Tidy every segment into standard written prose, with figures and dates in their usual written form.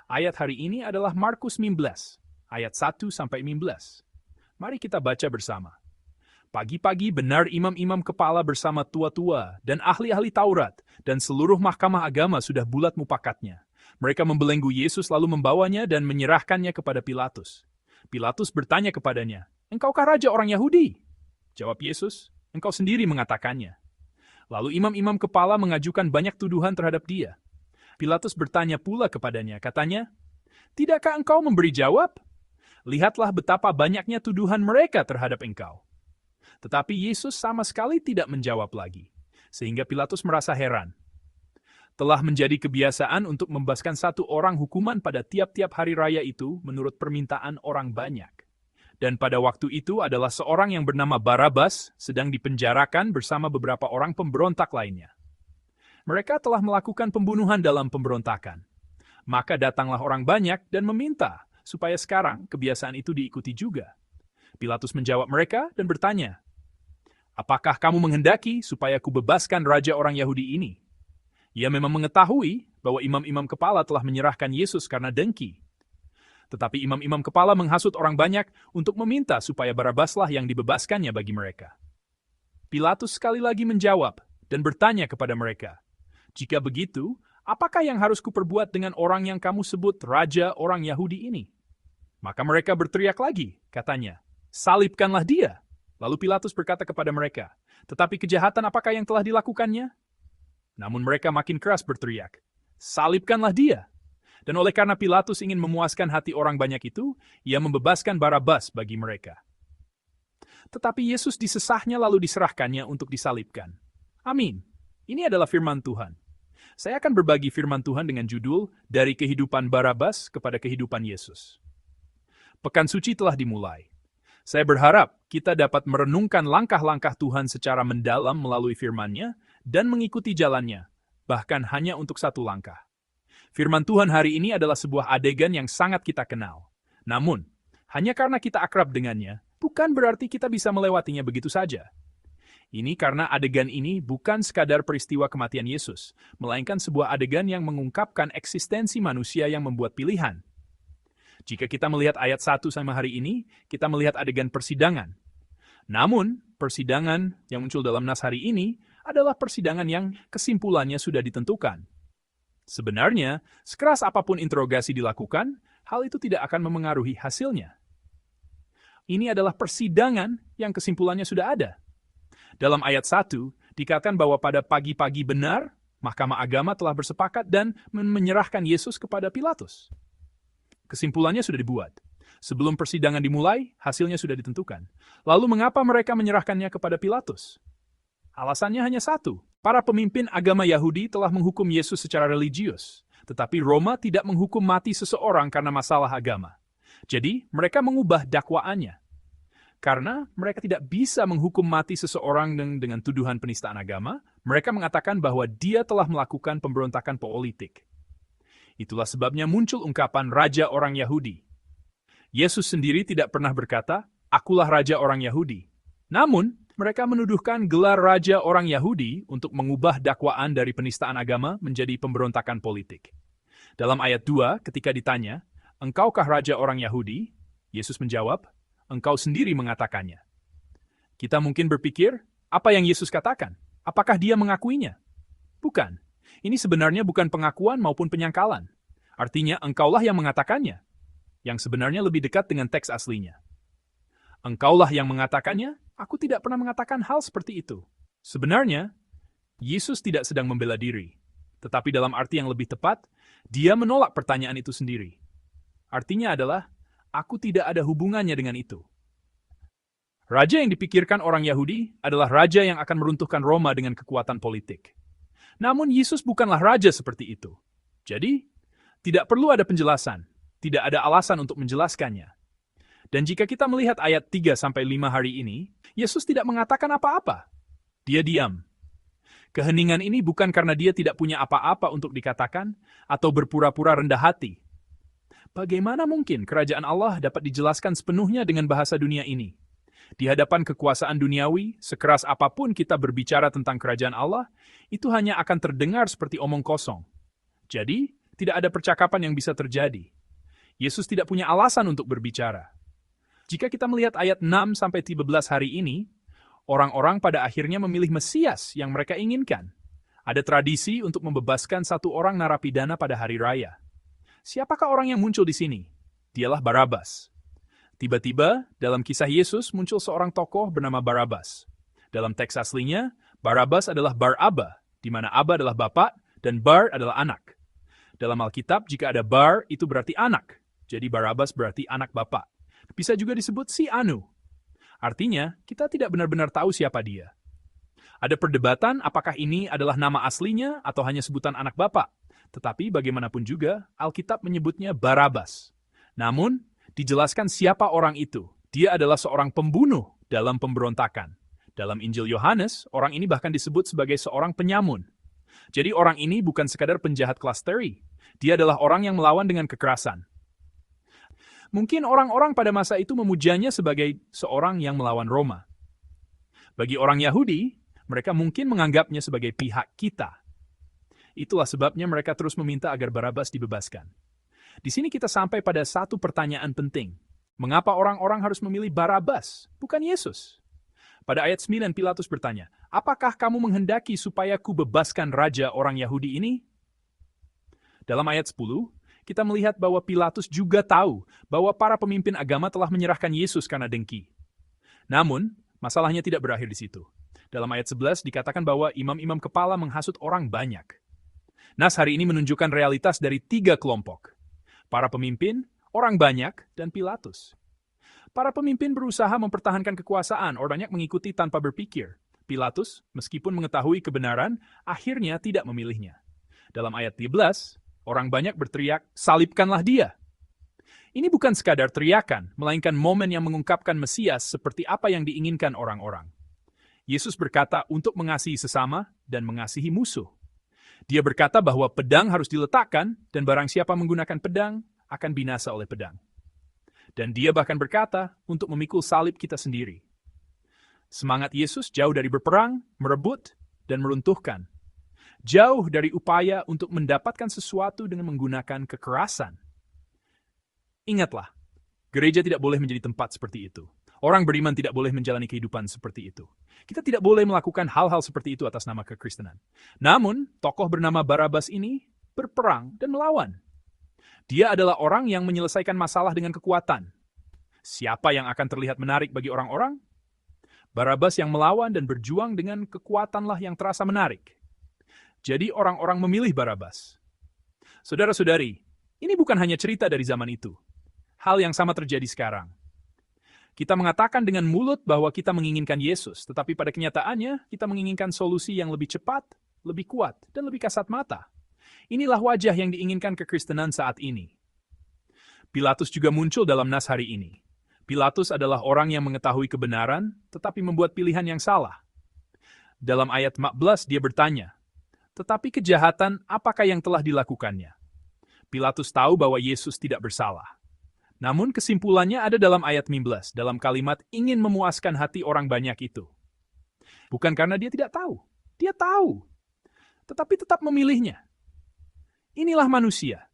Ayat hari ini adalah Markus 15, ayat 1-15. Mari kita baca bersama. Pagi-pagi benar imam-imam kepala bersama tua-tua dan ahli-ahli Taurat dan seluruh mahkamah agama sudah bulat mupakatnya. Mereka membelenggu Yesus lalu membawanya dan menyerahkannya kepada Pilatus. Pilatus bertanya kepadanya, "Engkaukah raja orang Yahudi?" Jawab Yesus, "Engkau sendiri mengatakannya." Lalu imam-imam kepala mengajukan banyak tuduhan terhadap dia. Pilatus bertanya pula kepadanya, katanya, "Tidakkah engkau memberi jawab? Lihatlah betapa banyaknya tuduhan mereka terhadap engkau." Tetapi Yesus sama sekali tidak menjawab lagi, sehingga Pilatus merasa heran. Telah menjadi kebiasaan untuk membebaskan satu orang hukuman pada tiap-tiap hari raya itu menurut permintaan orang banyak. Dan pada waktu itu adalah seorang yang bernama Barabas sedang dipenjarakan bersama beberapa orang pemberontak lainnya. Mereka telah melakukan pembunuhan dalam pemberontakan. Maka datanglah orang banyak dan meminta supaya sekarang kebiasaan itu diikuti juga. Pilatus menjawab mereka dan bertanya, "Apakah kamu menghendaki supaya kubebaskan raja orang Yahudi ini?" Ia memang mengetahui bahwa imam-imam kepala telah menyerahkan Yesus karena dengki. Tetapi imam-imam kepala menghasut orang banyak untuk meminta supaya Barabaslah yang dibebaskannya bagi mereka. Pilatus sekali lagi menjawab dan bertanya kepada mereka, "Jika begitu, apakah yang harus kuperbuat dengan orang yang kamu sebut raja orang Yahudi ini?" Maka mereka berteriak lagi, katanya, "Salibkanlah dia." Lalu Pilatus berkata kepada mereka, "Tetapi kejahatan apakah yang telah dilakukannya?" Namun mereka makin keras berteriak, "Salibkanlah dia." Dan oleh karena Pilatus ingin memuaskan hati orang banyak itu, ia membebaskan Barabas bagi mereka. Tetapi Yesus disesahnya lalu diserahkannya untuk disalibkan. Amin. Ini adalah firman Tuhan. Saya akan berbagi firman Tuhan dengan judul Dari Kehidupan Barabas kepada Kehidupan Yesus. Pekan suci telah dimulai. Saya berharap kita dapat merenungkan langkah-langkah Tuhan secara mendalam melalui firman-Nya dan mengikuti jalannya, bahkan hanya untuk satu langkah. Firman Tuhan hari ini adalah sebuah adegan yang sangat kita kenal. Namun, hanya karena kita akrab dengannya, bukan berarti kita bisa melewatinya begitu saja. Ini karena adegan ini bukan sekadar peristiwa kematian Yesus, melainkan sebuah adegan yang mengungkapkan eksistensi manusia yang membuat pilihan. Jika kita melihat ayat 1 sama hari ini, kita melihat adegan persidangan. Namun, persidangan yang muncul dalam nas hari ini adalah persidangan yang kesimpulannya sudah ditentukan. Sebenarnya, sekeras apapun interogasi dilakukan, hal itu tidak akan memengaruhi hasilnya. Ini adalah persidangan yang kesimpulannya sudah ada. Dalam ayat 1, dikatakan bahwa pada pagi-pagi benar, Mahkamah Agama telah bersepakat dan menyerahkan Yesus kepada Pilatus. Kesimpulannya sudah dibuat. Sebelum persidangan dimulai, hasilnya sudah ditentukan. Lalu mengapa mereka menyerahkannya kepada Pilatus? Alasannya hanya satu. Para pemimpin agama Yahudi telah menghukum Yesus secara religius. Tetapi Roma tidak menghukum mati seseorang karena masalah agama. Jadi, mereka mengubah dakwaannya. Karena mereka tidak bisa menghukum mati seseorang dengan tuduhan penistaan agama, mereka mengatakan bahwa dia telah melakukan pemberontakan politik. Itulah sebabnya muncul ungkapan Raja orang Yahudi. Yesus sendiri tidak pernah berkata, "Akulah Raja orang Yahudi." Namun, mereka menuduhkan gelar Raja orang Yahudi untuk mengubah dakwaan dari penistaan agama menjadi pemberontakan politik. Dalam ayat 2, ketika ditanya, "Engkaukah Raja orang Yahudi?" Yesus menjawab, "Engkau sendiri mengatakannya." Kita mungkin berpikir, apa yang Yesus katakan? Apakah dia mengakuinya? Bukan. Ini sebenarnya bukan pengakuan maupun penyangkalan. Artinya, engkaulah yang mengatakannya. Yang sebenarnya lebih dekat dengan teks aslinya. Engkaulah yang mengatakannya, aku tidak pernah mengatakan hal seperti itu. Sebenarnya, Yesus tidak sedang membela diri. Tetapi dalam arti yang lebih tepat, dia menolak pertanyaan itu sendiri. Artinya adalah, aku tidak ada hubungannya dengan itu. Raja yang dipikirkan orang Yahudi adalah raja yang akan meruntuhkan Roma dengan kekuatan politik. Namun Yesus bukanlah raja seperti itu. Jadi, tidak perlu ada penjelasan, tidak ada alasan untuk menjelaskannya. Dan jika kita melihat ayat 3-5 hari ini, Yesus tidak mengatakan apa-apa. Dia diam. Keheningan ini bukan karena dia tidak punya apa-apa untuk dikatakan atau berpura-pura rendah hati. Bagaimana mungkin kerajaan Allah dapat dijelaskan sepenuhnya dengan bahasa dunia ini? Di hadapan kekuasaan duniawi, sekeras apapun kita berbicara tentang kerajaan Allah, itu hanya akan terdengar seperti omong kosong. Jadi, Tidak ada percakapan yang bisa terjadi. Yesus tidak punya alasan untuk berbicara. Jika kita melihat ayat 6-13 hari ini, orang-orang pada akhirnya memilih Mesias yang mereka inginkan. Ada tradisi untuk membebaskan satu orang narapidana pada hari raya. Siapakah orang yang muncul di sini? Dialah Barabas. Tiba-tiba, dalam kisah Yesus muncul seorang tokoh bernama Barabas. Dalam teks aslinya, Barabas adalah Bar-Aba, di mana Aba adalah bapak dan Bar adalah anak. Dalam Alkitab, jika ada Bar, itu berarti anak. Jadi Barabas berarti anak bapak. Bisa juga disebut si Anu. Artinya, kita tidak benar-benar tahu siapa dia. Ada perdebatan apakah ini adalah nama aslinya atau hanya sebutan anak bapak. Tetapi bagaimanapun juga, Alkitab menyebutnya Barabas. Namun, dijelaskan siapa orang itu. Dia adalah seorang pembunuh dalam pemberontakan. Dalam Injil Yohanes, orang ini bahkan disebut sebagai seorang penyamun. Jadi orang ini bukan sekadar penjahat kelas teri. Dia adalah orang yang melawan dengan kekerasan. Mungkin orang-orang pada masa itu memujanya sebagai seorang yang melawan Roma. Bagi orang Yahudi, mereka mungkin menganggapnya sebagai pihak kita. Itulah sebabnya mereka terus meminta agar Barabas dibebaskan. Di sini kita sampai pada satu pertanyaan penting. Mengapa orang-orang harus memilih Barabas, bukan Yesus? Pada ayat 9 Pilatus bertanya, apakah kamu menghendaki supaya ku bebaskan raja orang Yahudi ini? Dalam ayat 10, kita melihat bahwa Pilatus juga tahu bahwa para pemimpin agama telah menyerahkan Yesus karena dengki. Namun, masalahnya tidak berakhir di situ. Dalam ayat 11 dikatakan bahwa imam-imam kepala menghasut orang banyak. Nas hari ini menunjukkan realitas dari 3 kelompok. Para pemimpin, orang banyak, dan Pilatus. Para pemimpin berusaha mempertahankan kekuasaan, orang banyak mengikuti tanpa berpikir. Pilatus, meskipun mengetahui kebenaran, akhirnya tidak memilihnya. Dalam ayat 13, orang banyak berteriak, salibkanlah dia. Ini bukan sekadar teriakan, melainkan momen yang mengungkapkan Mesias seperti apa yang diinginkan orang-orang. Yesus berkata untuk mengasihi sesama dan mengasihi musuh. Dia berkata bahwa pedang harus diletakkan, dan barang siapa menggunakan pedang akan binasa oleh pedang. Dan dia bahkan berkata untuk memikul salib kita sendiri. Semangat Yesus jauh dari berperang, merebut, dan meruntuhkan. Jauh dari upaya untuk mendapatkan sesuatu dengan menggunakan kekerasan. Ingatlah, gereja tidak boleh menjadi tempat seperti itu. Orang beriman tidak boleh menjalani kehidupan seperti itu. Kita tidak boleh melakukan hal-hal seperti itu atas nama kekristenan. Namun, tokoh bernama Barabas ini berperang dan melawan. Dia adalah orang yang menyelesaikan masalah dengan kekuatan. Siapa yang akan terlihat menarik bagi orang-orang? Barabas yang melawan dan berjuang dengan kekuatanlah yang terasa menarik. Jadi orang-orang memilih Barabas. Saudara-saudari, ini bukan hanya cerita dari zaman itu. Hal yang sama terjadi sekarang. Kita mengatakan dengan mulut bahwa kita menginginkan Yesus, tetapi pada kenyataannya kita menginginkan solusi yang lebih cepat, lebih kuat, dan lebih kasat mata. Inilah wajah yang diinginkan kekristenan saat ini. Pilatus juga muncul dalam nas hari ini. Pilatus adalah orang yang mengetahui kebenaran, tetapi membuat pilihan yang salah. Dalam ayat 14 dia bertanya, tetapi kejahatan apakah yang telah dilakukannya? Pilatus tahu bahwa Yesus tidak bersalah. Namun kesimpulannya ada dalam ayat 15, dalam kalimat ingin memuaskan hati orang banyak itu. Bukan karena dia tidak tahu. Dia tahu. Tetapi tetap memilihnya. Inilah manusia.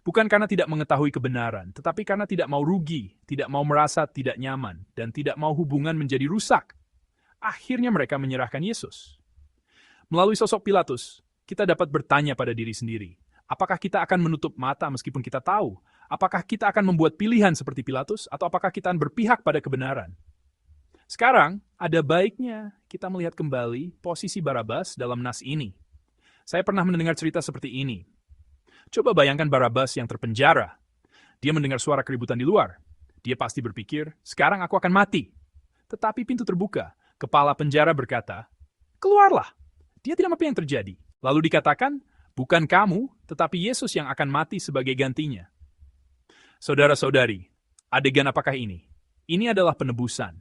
Bukan karena tidak mengetahui kebenaran, tetapi karena tidak mau rugi, tidak mau merasa tidak nyaman, dan tidak mau hubungan menjadi rusak. Akhirnya mereka menyerahkan Yesus. Melalui sosok Pilatus, kita dapat bertanya pada diri sendiri, apakah kita akan menutup mata meskipun kita tahu? Apakah kita akan membuat pilihan seperti Pilatus, atau apakah kita akan berpihak pada kebenaran? Sekarang, ada baiknya kita melihat kembali posisi Barabas dalam nas ini. Saya pernah mendengar cerita seperti ini. Coba bayangkan Barabas yang terpenjara. Dia mendengar suara keributan di luar. Dia pasti berpikir, sekarang aku akan mati. Tetapi pintu terbuka. Kepala penjara berkata, keluarlah. Dia tidak apa yang terjadi. Lalu dikatakan, bukan kamu, tetapi Yesus yang akan mati sebagai gantinya. Saudara-saudari, adegan apakah ini? Ini adalah penebusan.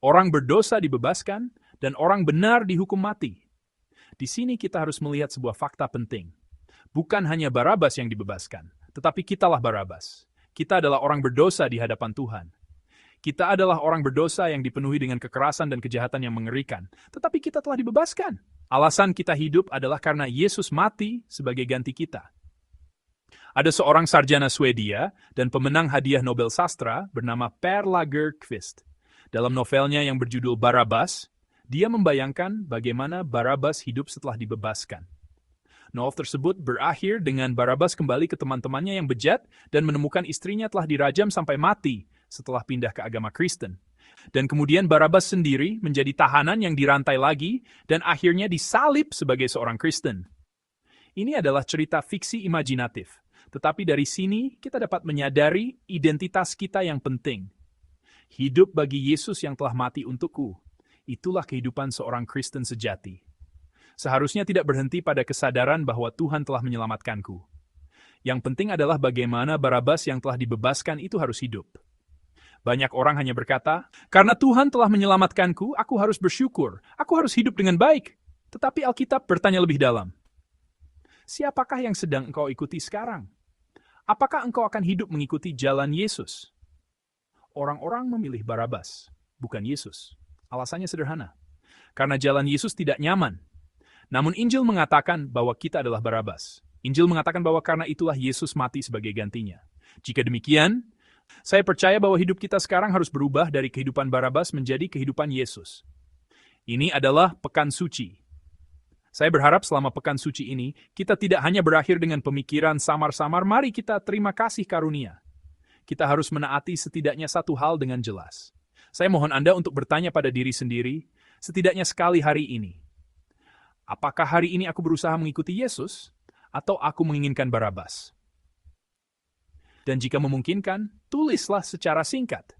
Orang berdosa dibebaskan, dan orang benar dihukum mati. Di sini kita harus melihat sebuah fakta penting. Bukan hanya Barabas yang dibebaskan, tetapi kitalah Barabas. Kita adalah orang berdosa di hadapan Tuhan. Kita adalah orang berdosa yang dipenuhi dengan kekerasan dan kejahatan yang mengerikan, tetapi kita telah dibebaskan. Alasan kita hidup adalah karena Yesus mati sebagai ganti kita. Ada seorang sarjana Swedia dan pemenang hadiah Nobel Sastra bernama Per Lagerkvist. Dalam novelnya yang berjudul Barabbas, dia membayangkan bagaimana Barabbas hidup setelah dibebaskan. Novel tersebut berakhir dengan Barabbas kembali ke teman-temannya yang bejat dan menemukan istrinya telah dirajam sampai mati setelah pindah ke agama Kristen. Dan kemudian Barabbas sendiri menjadi tahanan yang dirantai lagi dan akhirnya disalib sebagai seorang Kristen. Ini adalah cerita fiksi imajinatif, tetapi dari sini kita dapat menyadari identitas kita yang penting. Hidup bagi Yesus yang telah mati untukku, itulah kehidupan seorang Kristen sejati. Seharusnya tidak berhenti pada kesadaran bahwa Tuhan telah menyelamatkanku. Yang penting adalah bagaimana Barabbas yang telah dibebaskan itu harus hidup. Banyak orang hanya berkata, karena Tuhan telah menyelamatkanku, aku harus bersyukur, aku harus hidup dengan baik. Tetapi Alkitab bertanya lebih dalam. Siapakah yang sedang engkau ikuti sekarang? Apakah engkau akan hidup mengikuti jalan Yesus? Orang-orang memilih Barabbas, bukan Yesus. Alasannya sederhana. Karena jalan Yesus tidak nyaman. Namun Injil mengatakan bahwa kita adalah Barabbas. Injil mengatakan bahwa karena itulah Yesus mati sebagai gantinya. Jika demikian, saya percaya bahwa hidup kita sekarang harus berubah dari kehidupan Barabbas menjadi kehidupan Yesus. Ini adalah Pekan Suci. Saya berharap selama Pekan Suci ini, kita tidak hanya berakhir dengan pemikiran samar-samar, mari kita terima kasih karunia. Kita harus menaati setidaknya satu hal dengan jelas. Saya mohon Anda untuk bertanya pada diri sendiri, setidaknya sekali hari ini. Apakah hari ini aku berusaha mengikuti Yesus, atau aku menginginkan Barabbas? Dan jika memungkinkan, tulislah secara singkat.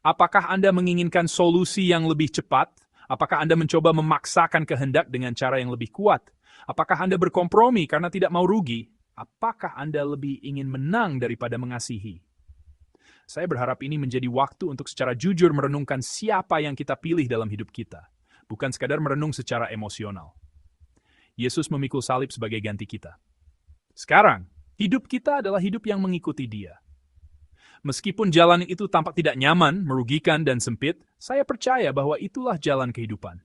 Apakah Anda menginginkan solusi yang lebih cepat? Apakah Anda mencoba memaksakan kehendak dengan cara yang lebih kuat? Apakah Anda berkompromi karena tidak mau rugi? Apakah Anda lebih ingin menang daripada mengasihi? Saya berharap ini menjadi waktu untuk secara jujur merenungkan siapa yang kita pilih dalam hidup kita, bukan sekadar merenung secara emosional. Yesus memikul salib sebagai ganti kita. Sekarang, hidup kita adalah hidup yang mengikuti Dia. Meskipun jalan itu tampak tidak nyaman, merugikan, dan sempit, saya percaya bahwa itulah jalan kehidupan.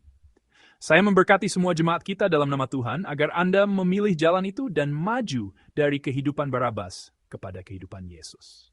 Saya memberkati semua jemaat kita dalam nama Tuhan agar Anda memilih jalan itu dan maju dari kehidupan Barabbas kepada kehidupan Yesus.